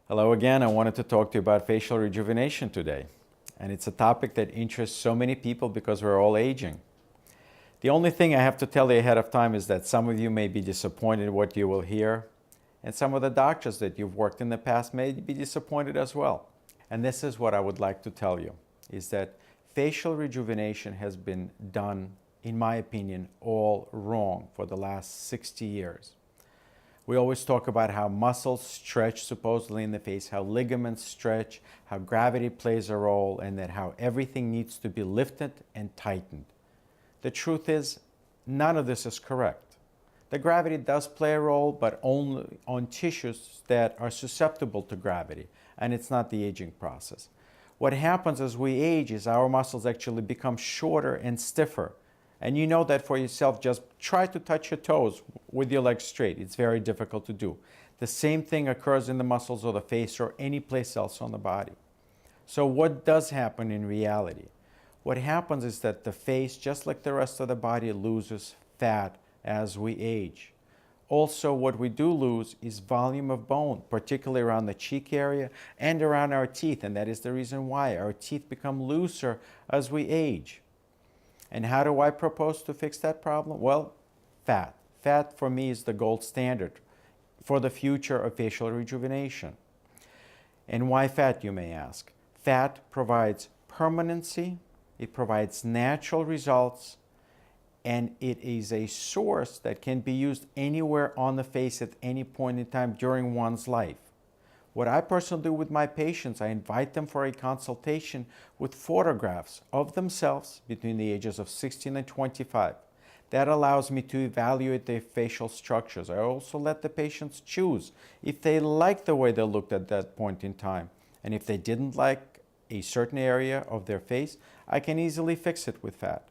Hello again. I wanted to talk to you about facial rejuvenation today. And it's a topic that interests so many people because we're all aging. The only thing I have to tell you ahead of time is that some of you may be disappointed in what you will hear, and some of the doctors that you've worked in the past may be disappointed as well. And this is what I would like to tell you, is that facial rejuvenation has been done, in my opinion, all wrong for the last 60 years. We always talk about how muscles stretch supposedly in the face, how ligaments stretch, how gravity plays a role, and that how everything needs to be lifted and tightened. The truth is, none of this is correct. The gravity does play a role, but only on tissues that are susceptible to gravity, and it's not the aging process. What happens as we age is our muscles actually become shorter and stiffer. And you know that for yourself. Just try to touch your toes with your legs straight. It's very difficult to do. The same thing occurs in the muscles of the face or any place else on the body. So what does happen in reality? What happens is that the face, just like the rest of the body, loses fat as we age. Also, what we do lose is volume of bone, particularly around the cheek area and around our teeth. And that is the reason why our teeth become looser as we age. And how do I propose to fix that problem? Well, fat. Fat for me is the gold standard for the future of facial rejuvenation. And why fat, you may ask? Fat provides permanency, it provides natural results, and it is a source that can be used anywhere on the face at any point in time during one's life. What I personally do with my patients, I invite them for a consultation with photographs of themselves between the ages of 16 and 25. That allows me to evaluate their facial structures. I also let the patients choose if they like the way they looked at that point in time. And if they didn't like a certain area of their face, I can easily fix it with fat.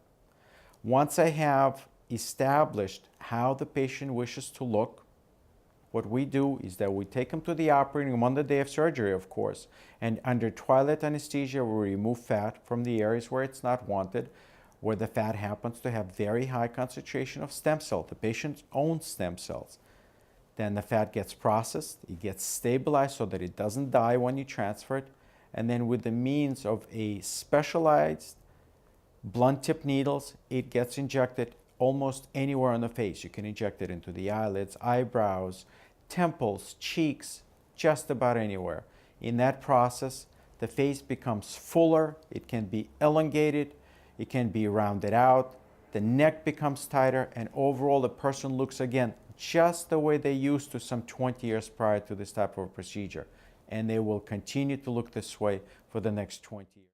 Once I have established how the patient wishes to look, what we do is that we take them to the operating room on the day of surgery, of course, and under twilight anesthesia, we remove fat from the areas where it's not wanted, where the fat happens to have very high concentration of stem cells, the patient's own stem cells. Then the fat gets processed, it gets stabilized so that it doesn't die when you transfer it, and then with the means of a specialized blunt tip needles, it gets injected almost anywhere on the face. You can inject it into the eyelids, eyebrows, temples, cheeks, just about anywhere. In that process, the face becomes fuller, it can be elongated, it can be rounded out, the neck becomes tighter, and overall the person looks again just the way they used to some 20 years prior to this type of procedure. And they will continue to look this way for the next 20 years.